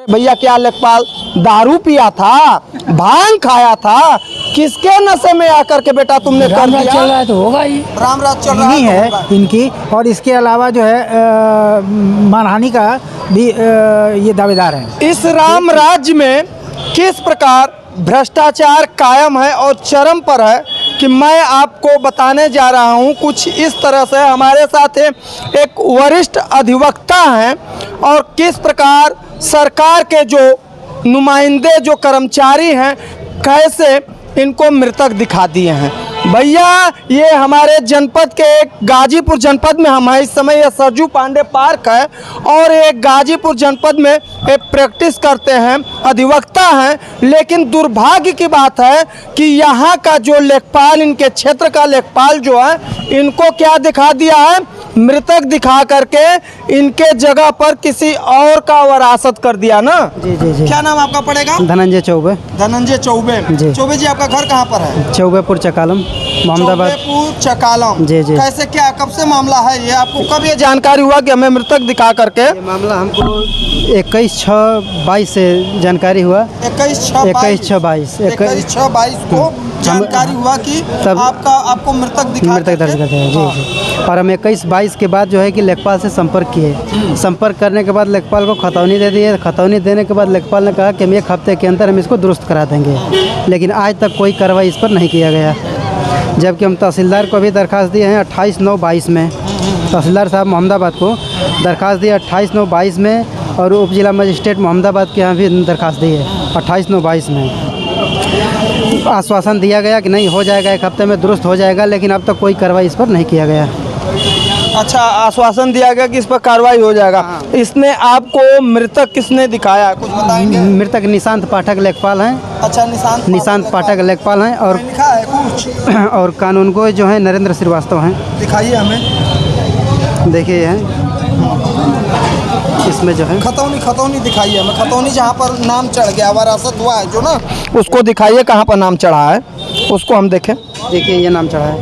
भैया क्या लेखपाल दारू पिया था, भांग खाया था, किसके नशे में आकर के बेटा तुमने कर दिया? चल रहा है तो होगा ही, राम राज चल रहा है इनकी। और इसके अलावा जो है मानहानि का भी ये दावेदार है। इस राम राज्य में किस प्रकार भ्रष्टाचार कायम है और चरम पर है कि मैं आपको बताने जा रहा हूं। कुछ इस तरह से हमारे साथ एक वरिष्ठ अधिवक्ता हैं और किस प्रकार सरकार के जो नुमाइंदे जो कर्मचारी हैं कैसे इनको मृतक दिखा दिए हैं। भैया ये हमारे जनपद के गाजीपुर जनपद में हम हैं इस समय। यह सरजू पांडे पार्क है और एक गाजीपुर जनपद में एक प्रैक्टिस करते हैं, अधिवक्ता हैं। लेकिन दुर्भाग्य की बात है कि यहाँ का जो लेखपाल, इनके क्षेत्र का लेखपाल जो है, इनको क्या दिखा दिया है, मृतक दिखा करके इनके जगह पर किसी और का वरासत कर दिया ना। जी जी जी। क्या नाम आपका पड़ेगा? धनंजय चौबे। धनंजय चौबे जी। चौबे जी आपका घर कहाँ पर है? चौबेपुर चकालम, मोहम्मदाबाद। चौबेपुर चकालम। जी जी। कैसे क्या कब से मामला है ये? आपको कब ये जानकारी हुआ कि हमें मृतक दिखा करके? ये मामला हमको 21/6/22 से जानकारी हुआ। 21/6/22 को जानकारी हुआ कि तब आपको मृतक दर्ज करते हैं। जी जी। और हम 21/22 के बाद जो है कि लेखपाल से संपर्क किए। संपर्क करने के बाद लेखपाल को खतौनी दे दिए। खतौनी देने के बाद लेखपाल ने कहा कि हम 1 हफ्ते के अंदर हम इसको दुरुस्त करा देंगे। लेकिन आज तक कोई कार्रवाई इस पर नहीं किया गया। जबकि हम तहसीलदार को भी दरख्वास्त दिए हैं 28/9/22 में। तहसीलदार साहब मोहम्मदाबाद को दरख्वास्त दी 28/9/22 में और उप जिला मजिस्ट्रेट मोहम्मदाबाद के यहाँ भी दरख्वास्त दी है 28/9/22 में। आश्वासन दिया गया कि नहीं हो जाएगा, 1 हफ्ते में दुरुस्त हो जाएगा, लेकिन अब तक कोई कार्रवाई इस पर नहीं किया गया। अच्छा, आश्वासन दिया गया कि इस पर कार्रवाई हो जाएगा। इसने आपको मृतक किसने दिखाया, कुछ बताएंगे? मृतक निशांत पाठक लेखपाल हैं। अच्छा, निशांत पाठक लेखपाल हैं। और लिखा है कुछ? और कानून को जो है नरेंद्र श्रीवास्तव हैं। दिखाइए हमें। देखिए हैं इसमें जो है खतौनी दिखाइए हमें। खतौनी जहाँ पर नाम चढ़ गया, वरासत हुआ है जो ना, उसको दिखाइए कहाँ पर नाम चढ़ा है, उसको हम देखें। देखिए ये नाम चढ़ा है।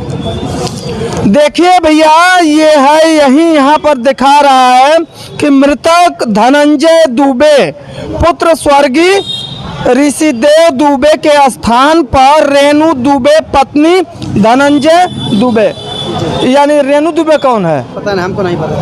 देखिए भैया ये है, यही यहाँ पर दिखा रहा है कि मृतक धनंजय दुबे पुत्र स्वर्गीय ऋषिदेव दुबे के स्थान पर रेणु दुबे पत्नी धनंजय दुबे। यानी रेणु दुबे कौन है? पता नहीं, हमको नहीं पता।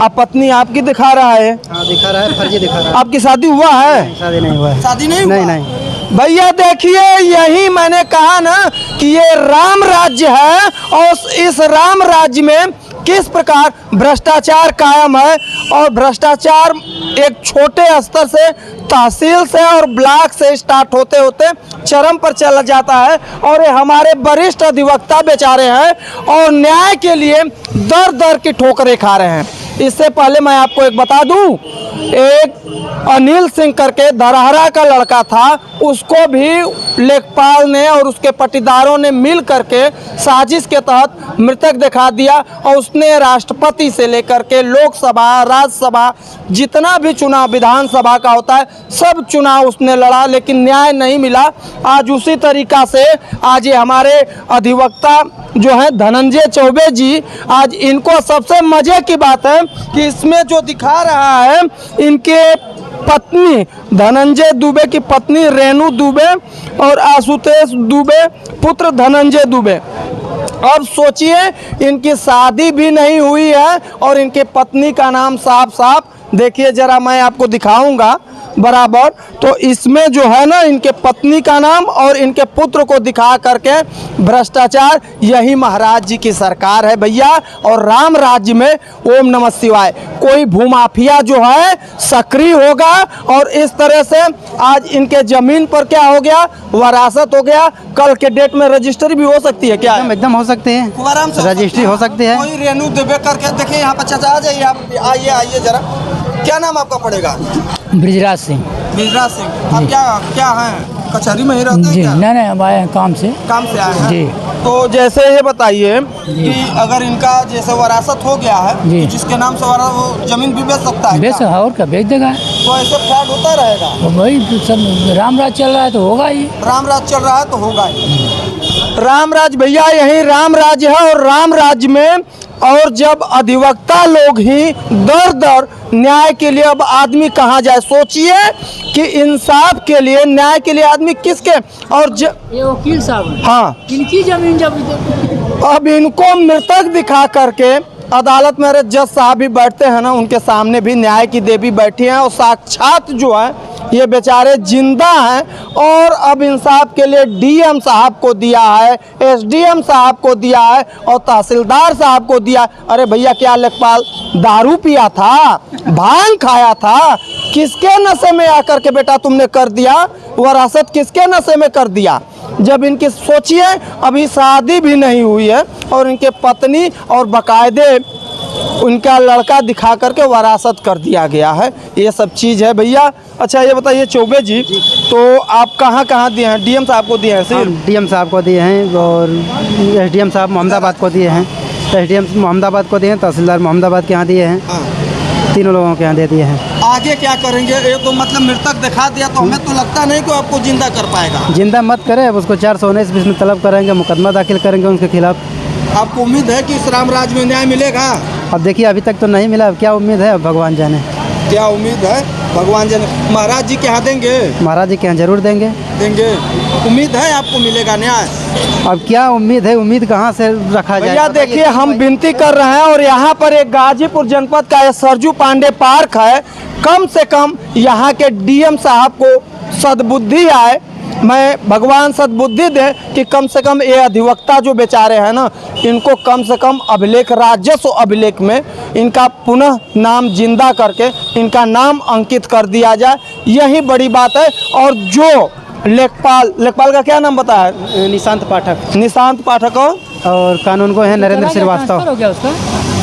आप पत्नी आपकी दिखा रहा है? हाँ दिखा रहा है, फर्जी दिखा रहा है। आपकी शादी हुआ है? शादी नहीं हुआ है। शादी नहीं हुआ? नहीं। भैया देखिए यही मैंने कहा ना कि ये राम राज्य है और इस राम राज्य में किस प्रकार भ्रष्टाचार कायम है। और भ्रष्टाचार एक छोटे स्तर से, तहसील से और ब्लॉक से स्टार्ट होते होते चरम पर चला जाता है। और ये हमारे वरिष्ठ अधिवक्ता बेचारे हैं और न्याय के लिए दर दर की ठोकरें खा रहे हैं। इससे पहले मैं आपको एक बता दूं, एक अनिल सिंह करके धरहरा का लड़का था, उसको भी लेखपाल ने और उसके पटीदारों ने मिल करके साजिश के तहत मृतक दिखा दिया। और उसने राष्ट्रपति से लेकर के लोकसभा, राज्यसभा, जितना भी चुनाव विधानसभा का होता है, सब चुनाव उसने लड़ा, लेकिन न्याय नहीं मिला। आज उसी तरीका से आज ये हमारे अधिवक्ता जो है धनंजय चौबे जी, आज इनको सबसे मजे की बात है कि इसमें जो दिखा रहा है इनके पत्नी धनंजय दुबे की पत्नी रेणु दुबे और आशुतोष दुबे पुत्र धनंजय दुबे। अब सोचिए इनकी शादी भी नहीं हुई है और इनके पत्नी का नाम साफ साफ देखिए जरा, मैं आपको दिखाऊंगा बराबर। तो इसमें जो है ना इनके पत्नी का नाम और इनके पुत्र को दिखा करके भ्रष्टाचार, यही महाराज जी की सरकार है भैया। और राम राज्य में ओम नमः शिवाय कोई भूमाफिया जो है सक्रिय होगा और इस तरह से आज इनके जमीन पर क्या हो गया, वरासत हो गया। कल के डेट में रजिस्ट्री भी हो सकती है। क्या एकदम हो सकते हैं, आराम से रजिस्ट्री हो सकती है। कोई रेणु दुबे करके देखिए यहाँ पर। चाचा आ जाइए आप, आइए जरा। क्या नाम आपका पड़ेगा? ब्रिजराज सिंह। ब्रिजराज सिंह। आप क्या हैं, कचहरी में ही रहते हैं? जी क्या? नहीं, हम आए हैं काम से आए हैं जी। तो जैसे ये बताइए कि अगर इनका जैसे वरासत हो गया है जी, तो जिसके नाम से वो जमीन भी बेच सकता है? बेच, और क्या बेच देगा। तो ऐसे फ्रॉड होता रहेगा? वही सब राम राज चल रहा है तो होगा ही। राम राज चल रहा है तो होगा ही। राम राज भैया, यही राम राज्य है और राम राज्य में और जब अधिवक्ता लोग ही दर दर न्याय के लिए, अब आदमी कहाँ जाए? सोचिए कि इंसाफ के लिए, न्याय के लिए आदमी किसके और ये वकील साहब हैं। हाँ, इनकी जमीन जब अब इनको मृतक दिखा करके अदालत में, अरे जज साहब भी बैठते हैं ना, उनके सामने भी न्याय की देवी बैठी हैं और साक्षात जो है ये बेचारे जिंदा हैं। और अब इंसाफ के लिए डीएम साहब को दिया है, एसडीएम साहब को दिया है और तहसीलदार साहब को दिया। अरे भैया, क्या लेखपाल दारू पिया था, भांग खाया था? किसके नशे में आकर के बेटा तुमने कर दिया? वरासत किसके नशे में कर दिया? जब इनकी सोचिए, अभी शादी भी नहीं हुई है और इनके पत्नी और बाकायदे उनका लड़का दिखा करके वरासत कर दिया गया है। ये सब चीज़ है भैया। अच्छा ये बताइए चौबे जी, तो आप कहाँ कहाँ दिए हैं? डीएम साहब को दिए हैं सिर्फ? डीएम साहब को दिए हैं और एसडीएम साहब मोहम्मदाबाद को दिए हैं, एसडीएम मोहम्मदाबाद को दिए हैं, तहसीलदार मोहम्मदाबाद के यहाँ दिए हैं, तीनों लोगों के यहाँ दे दिए हैं। आगे क्या करेंगे? ये तो मतलब मृतक दिखा दिया, तो हमें तो लगता नहीं कि आपको जिंदा कर पाएगा। जिंदा मत करें, अब उसको 419 में तलब करेंगे, मुकदमा दाखिल करेंगे उनके खिलाफ। आपको उम्मीद है कि इस राम राज्य में न्याय मिलेगा? अब देखिए, अभी तक तो नहीं मिला, अब क्या उम्मीद है, अब भगवान जाने। क्या उम्मीद है? भगवान जाने। महाराज जी के यहाँ देंगे? महाराज जी के यहाँ जरूर देंगे। उम्मीद है आपको मिलेगा न्याय? अब क्या उम्मीद है, उम्मीद कहाँ से रखा जाए? भैया देखिए, हम विनती कर रहे हैं और यहाँ पर एक गाजीपुर जनपद का ये सरजू पांडे पार्क है। कम से कम यहाँ के डीएम साहब को सद्बुद्धि आए, मैं भगवान सद्बुद्धि दे कि कम से कम ये अधिवक्ता जो बेचारे हैं ना, इनको कम से कम अभिलेख, राजस्व अभिलेख में इनका पुनः नाम जिंदा करके इनका नाम अंकित कर दिया जाए। यही बड़ी बात है। और जो लेखपाल का क्या नाम बताया? निशांत पाठक। निशांत पाठक और कानून को है नरेंद्र श्रीवास्तव। हो गया उसका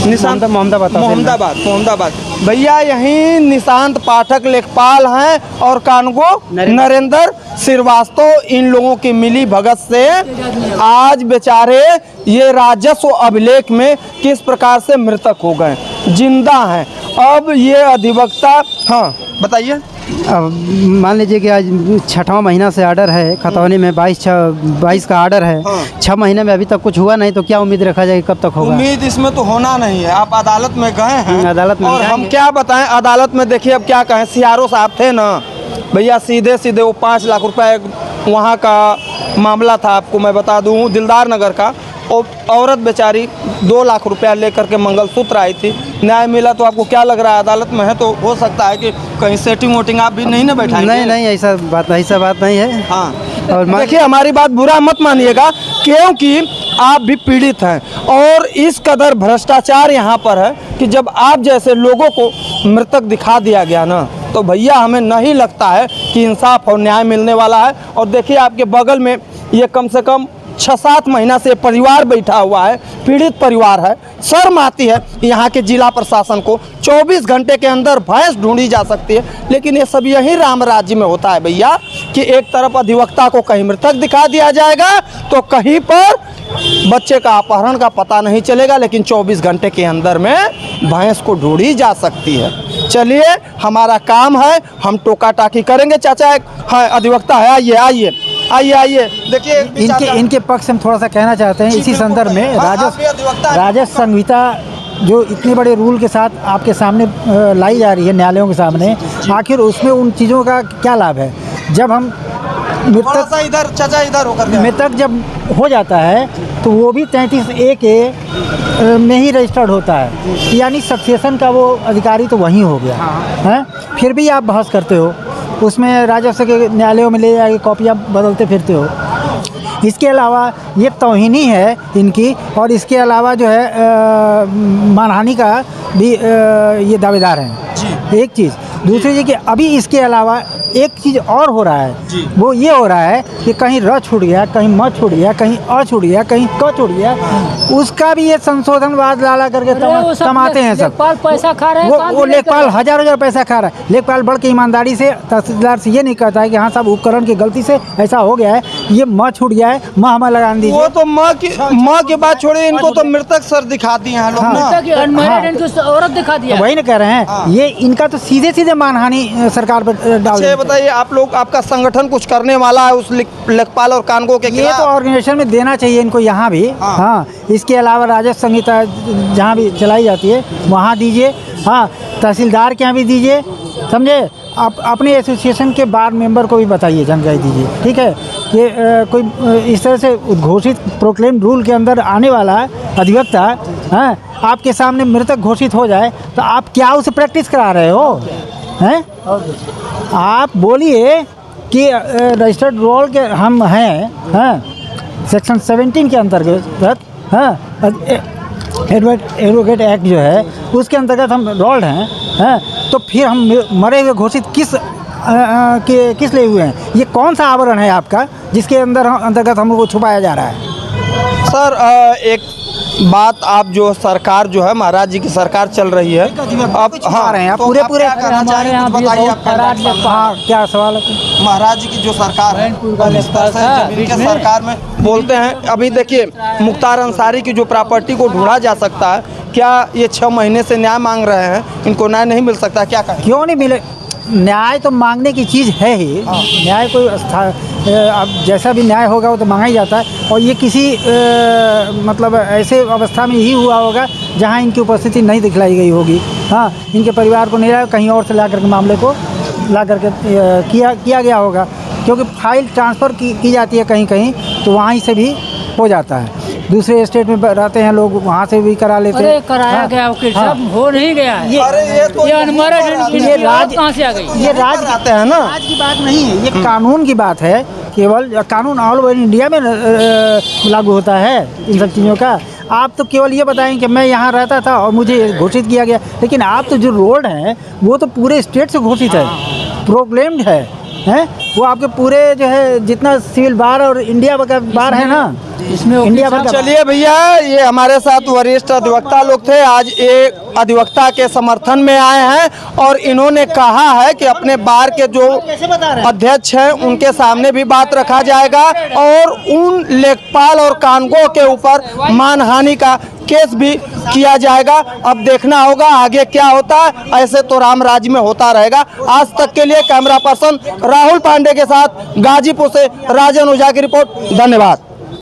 निशांत मोहम्मदाबाद। भैया यही निशांत पाठक लेखपाल हैं और कानगो नरेंद्र श्रीवास्तव। इन लोगों की मिली भगत से आज बेचारे ये राजस्व अभिलेख में किस प्रकार से मृतक हो गए, जिंदा हैं। अब ये अधिवक्ता, हाँ बताइए। अब मान लीजिए कि आज 6वां महीना से ऑर्डर है खतौनी में, 22 का ऑर्डर है। 6 महीने में अभी तक कुछ हुआ नहीं, तो क्या उम्मीद रखा जाए कब तक होगा? उम्मीद इसमें तो होना नहीं है। आप अदालत में गए हैं, अदालत में और हम क्या बताएं अदालत में? देखिए अब क्या कहें, सीआरओ साहब थे ना भैया, सीधे सीधे वो 5 लाख रुपए वहाँ का मामला था। आपको मैं बता दूँ, दिलदार नगर का, और औरत बेचारी 2 लाख रुपया लेकर के मंगलसूत्र आई थी। न्याय मिला तो आपको क्या लग रहा है? अदालत में है तो हो सकता है कि कहीं सेटिंग वोटिंग आप भी नहीं ना बैठाएंगे? नहीं, ऐसा बात नहीं है। हाँ, और देखिए हमारी बात बुरा मत मानिएगा, क्योंकि आप भी पीड़ित हैं और इस कदर भ्रष्टाचार यहाँ पर है कि जब आप जैसे लोगों को मृतक दिखा दिया गया ना, तो भैया हमें नहीं लगता है कि इंसाफ और न्याय मिलने वाला है। और देखिए आपके बगल में ये कम से कम 6-7 महीना से परिवार बैठा हुआ है, पीड़ित परिवार है। शर्म आती है यहाँ के जिला प्रशासन को। 24 घंटे के अंदर भैंस ढूंढी जा सकती है, लेकिन ये सब यही राम राज्य में होता है भैया कि एक तरफ अधिवक्ता को कहीं मृतक दिखा दिया जाएगा तो कहीं पर बच्चे का अपहरण का पता नहीं चलेगा, लेकिन 24 घंटे के अंदर में भैंस को ढूंढी जा सकती है। चलिए, हमारा काम है, हम टोका टाकी करेंगे। चाचा एक है अधिवक्ता है, आइए देखिए इनके पक्ष हम थोड़ा सा कहना चाहते हैं इसी संदर्भ में। राजस्व संहिता जो इतने बड़े रूल के साथ आपके सामने लाई जा रही है न्यायालयों के सामने, आखिर उसमें उन चीज़ों का क्या लाभ है? जब हम मृतक जब हो जाता है तो वो भी 33A के में ही रजिस्टर्ड होता है, यानी सक्सेशन का वो अधिकारी तो वहीं हो गया है। फिर भी आप बहस करते हो, उसमें राजस्व के न्यायालयों में ले जाके कॉपियाँ बदलते फिरते हो। इसके अलावा ये तौहीनी है इनकी, और इसके अलावा जो है मानहानि का भी ये दावेदार हैं। एक चीज़। दूसरी चीज़ कि अभी इसके अलावा एक चीज़ और हो रहा है, वो ये हो रहा है कि कहीं र छूट गया, कहीं म छूट गया, कहीं अ छूट गया, कहीं क छूट गया, उसका भी ये संशोधनवाद ला करके कमाते हैं सब। लेखपाल पैसा खा रहे हैं, वो लेखपाल हज़ारों पैसा खा रहा है। लेखपाल बढ़ के ईमानदारी से तहसीलदार से ये नहीं कहता है कि हाँ साहब उपकरण की गलती से ऐसा हो गया है, ये म छूट गया है, म हमें लगा दीजिए। वो तो माँ के बात छोड़े, इनको तो मृतक सर दिखा दिए हैं लोग ना। औरत दिखा दिया। वही ना कह रहे हैं, ये इनका तो सीधे मानहानि सरकार पर डाल अच्छा, देनी ये बताइए आप लोग, आपका संगठन कुछ करने वाला है उस लेखपाल और कानगो के चाहिए। ये खिलाफ? तो ऑर्गेनाइजेशन में देना चाहिए इनको यहाँ भी। हाँ, इसके अलावा राजस्व संहिता जहाँ भी चलाई जाती है वहाँ दीजिए। हाँ, तहसीलदार के यहाँ भी दीजिए, समझे। आप अपने एसोसिएशन के बार मेंबर को भी बताइए, जानकारी दीजिए, ठीक है। कि कोई इस तरह से उद्घोषित प्रोक्लेम रूल के अंदर आने वाला है अधिवक्ता, हैं, आपके सामने मृतक घोषित हो जाए तो आप क्या उसे प्रैक्टिस करा रहे हो, हैं? आप बोलिए कि रजिस्टर्ड रोल के हम हैं, सेक्शन 17 के अंतर्गत, एडवोकेट एक्ट जो है उसके अंतर्गत हम रोल्ड हैं, तो फिर हम मरे हुए घोषित किस लिए हुए हैं? ये कौन सा आवरण है आपका जिसके अंतर्गत हम लोग को छुपाया जा रहा है? सर एक बात, आप जो सरकार जो है महाराज जी की सरकार चल रही है, आप छुपा रहे हैं आप तो पूरे आप पूरे। क्या कहना चाह रहे हैं? कुछ बताइए आप हाँ, क्या सवाल है? महाराज जी की जो सरकार है इस तरह से जमीन के सरकार में बोलते हैं। अभी देखिए मुख्तार अंसारी की जो प्रॉपर्टी को ढूंढा जा सकता है, क्या ये 6 महीने से न्याय मांग रहे हैं, इनको न्याय नहीं मिल सकता? क्या कहें? क्यों नहीं मिले? न्याय तो मांगने की चीज़ है ही। न्याय कोई अब जैसा भी न्याय होगा वो तो मांगा ही जाता है। और ये किसी मतलब ऐसे अवस्था में ही हुआ होगा जहाँ इनकी उपस्थिति नहीं दिखलाई गई होगी। हाँ, इनके परिवार को नहीं लाया, कहीं और से ला करके मामले को ला करके किया गया होगा, क्योंकि फाइल ट्रांसफ़र की जाती है कहीं कहीं, तो वहीं से भी हो जाता है। दूसरे स्टेट में रहते हैं लोग, वहाँ से भी करा लेते हैं। अरे कराया गया वकील साहब, हो नहीं गया है। ये ये अनमरा ये राज कहाँ से आ गई? ये राज आते हैं ना, राज की बात नहीं है, ये कानून की बात है। केवल कानून ऑल ओवर इंडिया में लागू होता है इन सब चीज़ों का। आप तो केवल ये बताएं कि मैं यहाँ रहता था और मुझे घोषित किया गया, लेकिन आप तो जो रोड हैं वो तो पूरे स्टेट से घोषित है, प्रोक्लेम्ड है, वो आपके पूरे जो है जितना सिविल बार और इंडिया का बार है ना, इसमें इंडिया भर का। चलिए भैया, ये हमारे साथ वरिष्ठ अधिवक्ता लोग थे, आज एक अधिवक्ता के समर्थन में आए हैं और इन्होंने कहा है कि अपने बार के जो अध्यक्ष हैं उनके सामने भी बात रखा जाएगा और उन लेखपाल और कानगो के ऊपर मानहानि का केस भी किया जाएगा। अब देखना होगा आगे क्या होता है। ऐसे तो राम राज्य में होता रहेगा। आज तक के लिए कैमरा पर्सन राहुल पांडे के साथ गाजीपुर से राजन ओझा की रिपोर्ट। धन्यवाद।